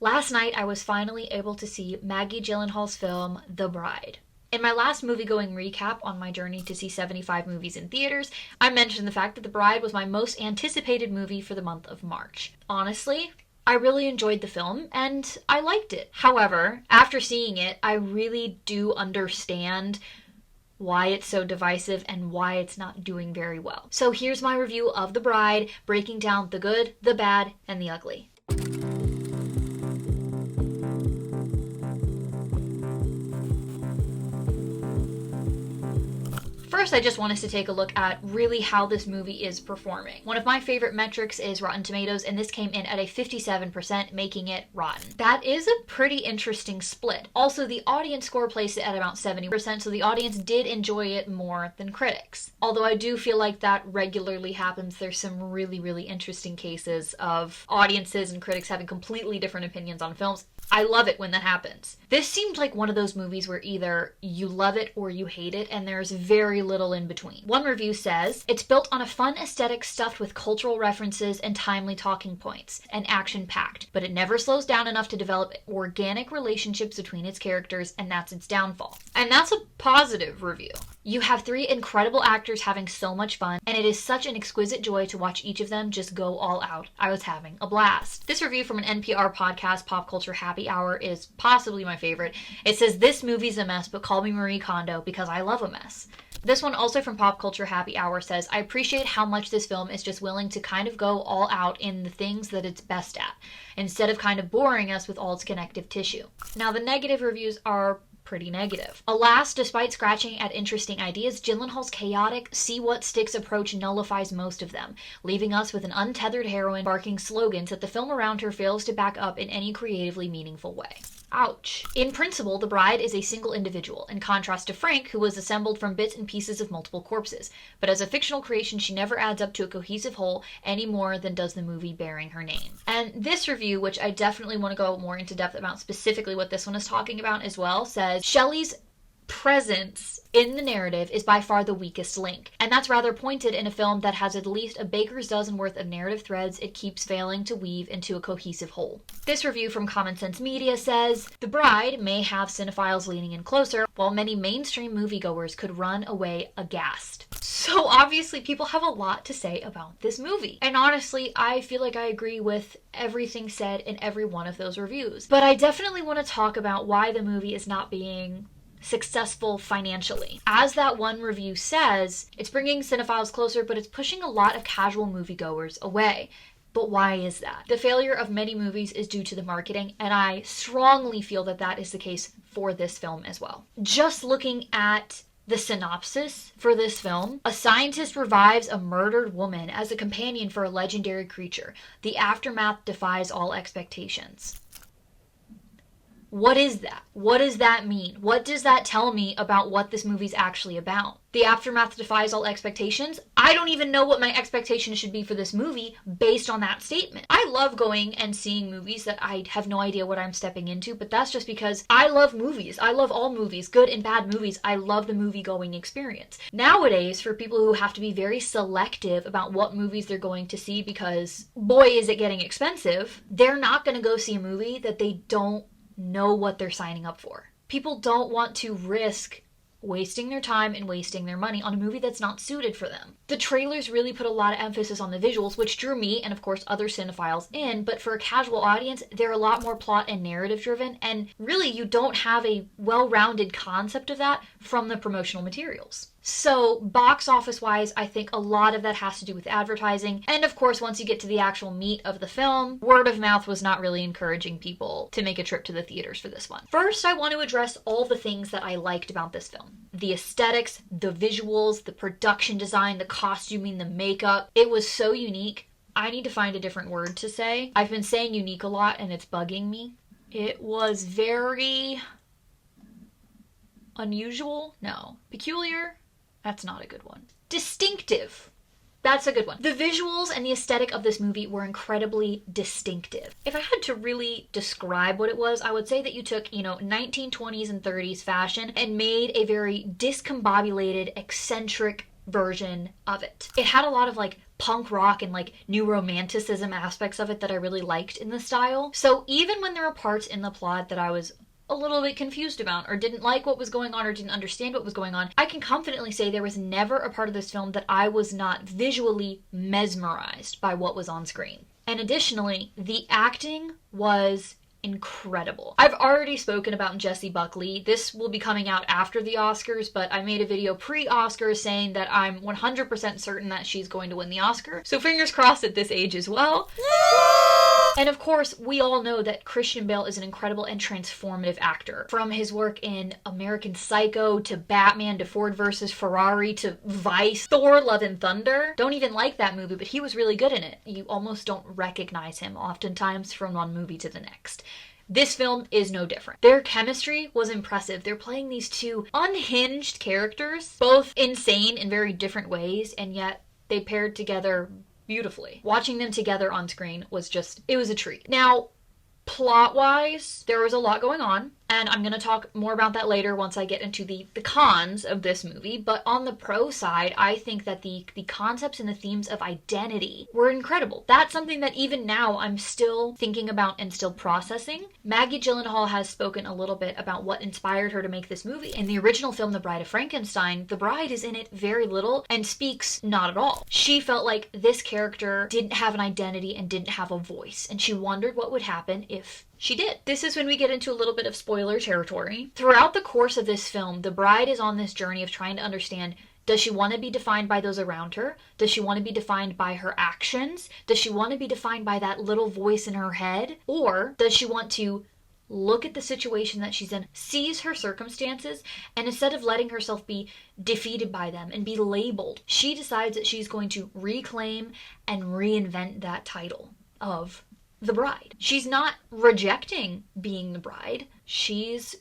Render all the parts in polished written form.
Last night I was finally able to see Maggie Gyllenhaal's film, The Bride. In my last movie-going recap on my journey to see 75 movies in theaters, I mentioned the fact that The Bride was my most anticipated movie for the month of March. Honestly, I really enjoyed the film and I liked it. However, after seeing it, I really do understand why it's so divisive and why it's not doing very well. So here's my review of The Bride, breaking down the good, the bad, and the ugly. First, I just want us to take a look at really how this movie is performing. One of my favorite metrics is Rotten Tomatoes, and this came in at a 57%, making it rotten. That is a pretty interesting split. Also, the audience score placed it at about 70%, so the audience did enjoy it more than critics. Although I do feel like that regularly happens. There's some really, really interesting cases of audiences and critics having completely different opinions on films. I love it when that happens. This seemed like one of those movies where either you love it or you hate it, and there's very little in between. One review says, it's built on a fun aesthetic stuffed with cultural references and timely talking points, and action-packed, but it never slows down enough to develop organic relationships between its characters, and that's its downfall. And that's a positive review. You have three incredible actors having so much fun, and it is such an exquisite joy to watch each of them just go all out. I was having a blast. This review from an NPR podcast, Pop Culture Happy Hour, is possibly my favorite. It says, this movie's a mess, but call me Marie Kondo because I love a mess. This one, also from Pop Culture Happy Hour, says, I appreciate how much this film is just willing to kind of go all out in the things that it's best at, instead of kind of boring us with all its connective tissue. Now, the negative reviews are pretty negative. Alas, despite scratching at interesting ideas, Gyllenhaal's chaotic, see-what-sticks approach nullifies most of them, leaving us with an untethered heroine barking slogans that the film around her fails to back up in any creatively meaningful way. Ouch. In principle, the bride is a single individual, in contrast to Frank, who was assembled from bits and pieces of multiple corpses. But as a fictional creation, she never adds up to a cohesive whole any more than does the movie bearing her name. And this review, which I definitely want to go more into depth about specifically what this one is talking about as well, says, Shelley's presence in the narrative is by far the weakest link, and that's rather pointed in a film that has at least a baker's dozen worth of narrative threads it keeps failing to weave into a cohesive whole. This review from Common Sense Media says, The Bride may have cinephiles leaning in closer, while many mainstream moviegoers could run away aghast. So obviously people have a lot to say about this movie. And honestly, I feel like I agree with everything said in every one of those reviews. But I definitely want to talk about why the movie is not being successful financially. As that one review says, it's bringing cinephiles closer, but it's pushing a lot of casual moviegoers away. But why is that? The failure of many movies is due to the marketing, and I strongly feel that that is the case for this film as well. Just looking at the synopsis for this film, a scientist revives a murdered woman as a companion for a legendary creature. The aftermath defies all expectations. What is that? What does that mean? What does that tell me about what this movie's actually about? The aftermath defies all expectations? I don't even know what my expectations should be for this movie based on that statement. I love going and seeing movies that I have no idea what I'm stepping into, but that's just because I love movies. I love all movies, good and bad movies. I love the movie-going experience. Nowadays, for people who have to be very selective about what movies they're going to see because, boy, is it getting expensive, they're not going to go see a movie that they don't know what they're signing up for. People don't want to risk wasting their time and wasting their money on a movie that's not suited for them. The trailers really put a lot of emphasis on the visuals, which drew me and of course other cinephiles in, but for a casual audience, they're a lot more plot and narrative driven, and really you don't have a well-rounded concept of that from the promotional materials. So box office wise, I think a lot of that has to do with advertising. And of course, once you get to the actual meat of the film, word of mouth was not really encouraging people to make a trip to the theaters for this one. First, I want to address all the things that I liked about this film. The aesthetics, the visuals, the production design, the costuming, the makeup. It was so unique. I need to find a different word to say. I've been saying unique a lot and it's bugging me. It was very unusual? No. Peculiar? That's not a good one. Distinctive. That's a good one. The visuals and the aesthetic of this movie were incredibly distinctive. If I had to really describe what it was, I would say that you took, 1920s and 30s fashion and made a very discombobulated, eccentric version of it. It had a lot of punk rock and like new romanticism aspects of it that I really liked in the style. So even when there were parts in the plot that I was a little bit confused about or didn't like what was going on or didn't understand what was going on, I can confidently say there was never a part of this film that I was not visually mesmerized by what was on screen. And additionally, the acting was incredible. I've already spoken about Jessie Buckley. This will be coming out after the Oscars, but I made a video pre-Oscars saying that I'm 100% certain that she's going to win the Oscar. So fingers crossed at this age as well. And of course, we all know that Christian Bale is an incredible and transformative actor. From his work in American Psycho, to Batman, to Ford vs. Ferrari, to Vice, Thor, Love and Thunder. Don't even like that movie, but he was really good in it. You almost don't recognize him oftentimes from one movie to the next. This film is no different. Their chemistry was impressive. They're playing these two unhinged characters, both insane in very different ways, and yet they paired together beautifully. Watching them together on screen was just, it was a treat. Now, plot-wise, there was a lot going on, and I'm going to talk more about that later once I get into the cons of this movie. But on the pro side, I think that the concepts and the themes of identity were incredible. That's something that even now I'm still thinking about and still processing. Maggie Gyllenhaal has spoken a little bit about what inspired her to make this movie. In the original film, The Bride of Frankenstein, the bride is in it very little and speaks not at all. She felt like this character didn't have an identity and didn't have a voice, and she wondered what would happen if she did. This is when we get into a little bit of spoiler territory. Throughout the course of this film, the bride is on this journey of trying to understand, does she want to be defined by those around her? Does she want to be defined by her actions? Does she want to be defined by that little voice in her head? Or does she want to look at the situation that she's in, sees her circumstances, and instead of letting herself be defeated by them and be labeled, she decides that she's going to reclaim and reinvent that title of the bride. She's not rejecting being the bride. She's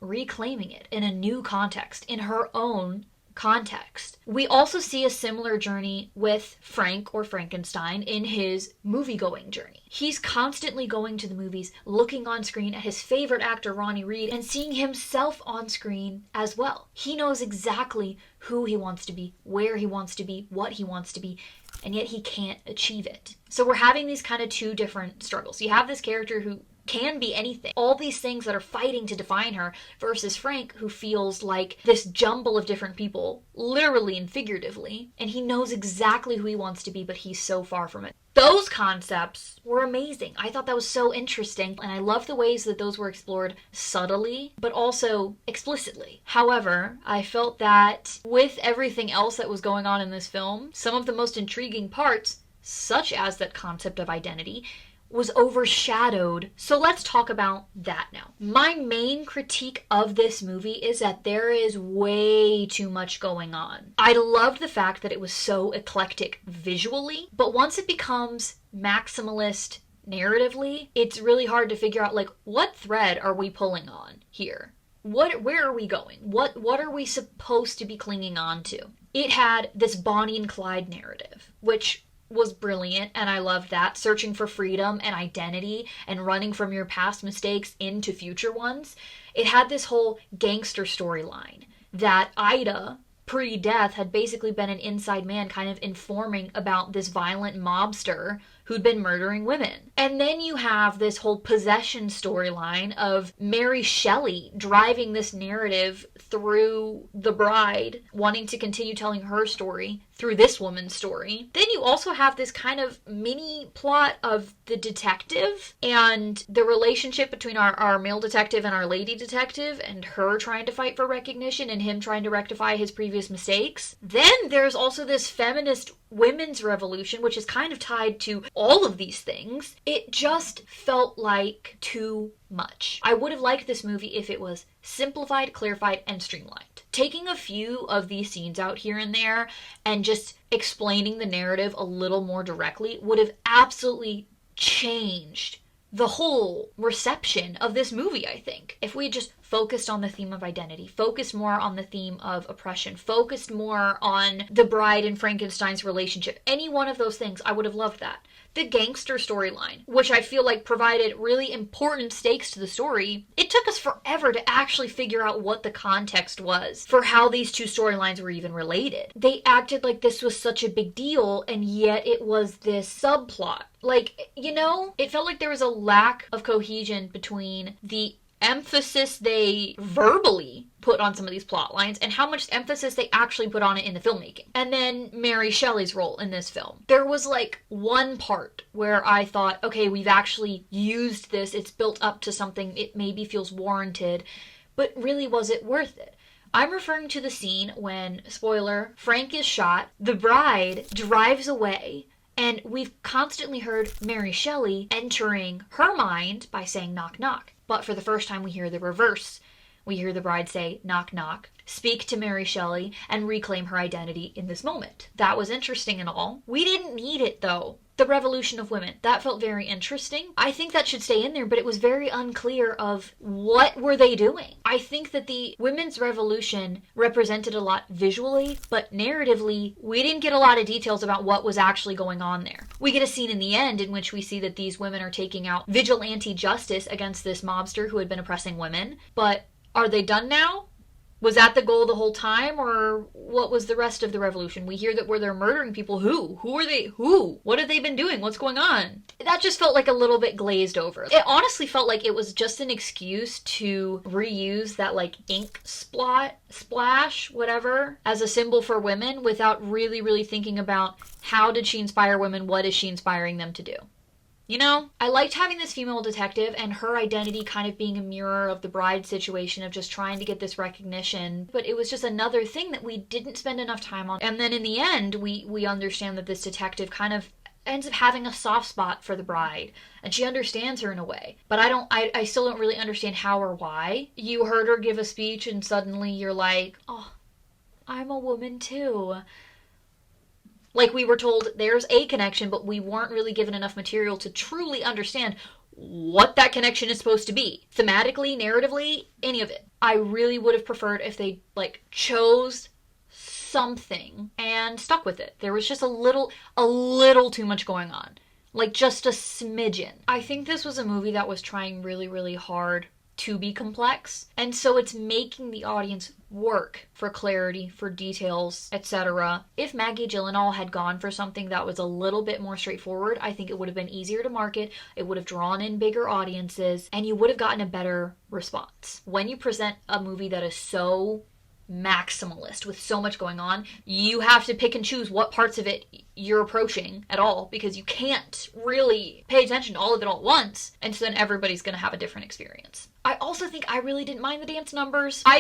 reclaiming it in a new context, in her own context. We also see a similar journey with Frank or Frankenstein in his movie-going journey. He's constantly going to the movies, looking on screen at his favorite actor Ronnie Reed and seeing himself on screen as well. He knows exactly who he wants to be, where he wants to be, what he wants to be, and yet he can't achieve it. So we're having these kind of two different struggles. You have this character who can be anything, all these things that are fighting to define her, versus Frank, who feels like this jumble of different people, literally and figuratively, and he knows exactly who he wants to be, but he's so far from it. Those concepts were amazing. I thought that was so interesting, and I love the ways that those were explored subtly, but also explicitly. However, I felt that with everything else that was going on in this film, some of the most intriguing parts, such as that concept of identity, was overshadowed. So let's talk about that now. My main critique of this movie is that there is way too much going on. I loved the fact that it was so eclectic visually, but once it becomes maximalist narratively, it's really hard to figure out, like, what thread are we pulling on here? Where are we going? What are we supposed to be clinging on to? It had this Bonnie and Clyde narrative, which was brilliant, and I loved that. Searching for freedom and identity and running from your past mistakes into future ones. It had this whole gangster storyline that Ida, pre-death, had basically been an inside man kind of informing about this violent mobster who'd been murdering women. And then you have this whole possession storyline of Mary Shelley driving this narrative through the bride, wanting to continue telling her story through this woman's story. Then you also have this kind of mini plot of the detective and the relationship between our male detective and our lady detective, and her trying to fight for recognition and him trying to rectify his previous mistakes. Then there's also this feminist women's revolution, which is kind of tied to all of these things. It just felt like too much. I would have liked this movie if it was simplified, clarified, and streamlined. Taking a few of these scenes out here and there and just explaining the narrative a little more directly would have absolutely changed the whole reception of this movie, I think. If we just focused on the theme of identity, focused more on the theme of oppression, focused more on the bride and Frankenstein's relationship, any one of those things, I would have loved that. The gangster storyline, which I feel like provided really important stakes to the story, it took us forever to actually figure out what the context was for how these two storylines were even related. They acted like this was such a big deal, and yet it was this subplot. Like, you know, it felt like there was a lack of cohesion between the emphasis they verbally put on some of these plot lines and how much emphasis they actually put on it in the filmmaking. And then Mary Shelley's role in this film. There was like one part where I thought, okay, we've actually used this, it's built up to something, it maybe feels warranted, but really was it worth it? I'm referring to the scene when, spoiler, Frank is shot, the bride drives away, and we've constantly heard Mary Shelley entering her mind by saying knock knock. But for the first time we hear the reverse. We hear the bride say knock knock, speak to Mary Shelley, and reclaim her identity in this moment. That was interesting and all. We didn't need it though. The revolution of women, that felt very interesting. I think that should stay in there, but it was very unclear of what were they doing. I think that the women's revolution represented a lot visually, but narratively, we didn't get a lot of details about what was actually going on there. We get a scene in the end in which we see that these women are taking out vigilante justice against this mobster who had been oppressing women, but are they done now? Was that the goal the whole time, or what was the rest of the revolution? We hear that where they're murdering people. Who? Who are they? Who? What have they been doing? What's going on? That just felt like a little bit glazed over. It honestly felt like it was just an excuse to reuse that like ink splash, whatever, as a symbol for women without really thinking about how did she inspire women? What is she inspiring them to do? You know, I liked having this female detective and her identity kind of being a mirror of the bride situation of just trying to get this recognition. But it was just another thing that we didn't spend enough time on. And then in the end, we understand that this detective kind of ends up having a soft spot for the bride. And she understands her in a way. But I still don't really understand how or why. You heard her give a speech and suddenly you're like, oh, I'm a woman too. Like we were told there's a connection, but we weren't really given enough material to truly understand what that connection is supposed to be. Thematically, narratively, any of it. I really would have preferred if they like chose something and stuck with it. There was just a little too much going on. Like just a smidgen. I think this was a movie that was trying really hard to be complex, and so it's making the audience work for clarity, for details, etc. If Maggie Gyllenhaal had gone for something that was a little bit more straightforward, I think it would have been easier to market, it would have drawn in bigger audiences, and you would have gotten a better response. When you present a movie that is so maximalist with so much going on, you have to pick and choose what parts of it you're approaching at all, because you can't really pay attention to all of it all at once, and so then everybody's gonna have a different experience. I also think I really didn't mind the dance numbers. I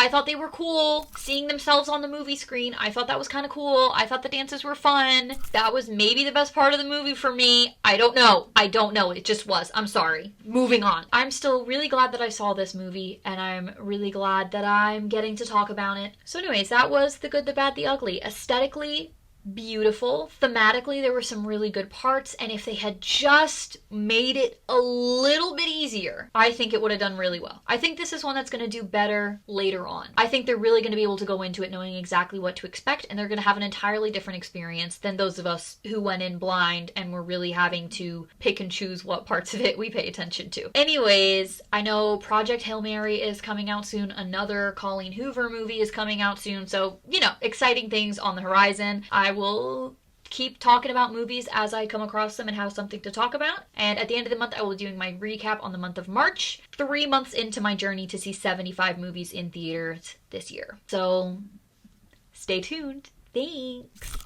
thought they were cool. Seeing themselves on the movie screen, I thought that was kind of cool. I thought the dances were fun. That was maybe the best part of the movie for me. I don't know. It just was. I'm sorry. Moving on. I'm still really glad that I saw this movie, and I'm really glad that I'm getting to talk about it. So anyways, that was The Good, the Bad, the Ugly. Aesthetically, beautiful. Thematically, there were some really good parts, and if they had just made it a little bit easier, I think it would have done really well. I think this is one that's going to do better later on. I think they're really going to be able to go into it knowing exactly what to expect, and they're going to have an entirely different experience than those of us who went in blind and were really having to pick and choose what parts of it we pay attention to. Anyways, I know Project Hail Mary is coming out soon. Another Colleen Hoover movie is coming out soon, so, you know, exciting things on the horizon. I will keep talking about movies as I come across them and have something to talk about. And at the end of the month, I will be doing my recap on the month of March, 3 months into my journey to see 75 movies in theaters this year. So stay tuned. Thanks.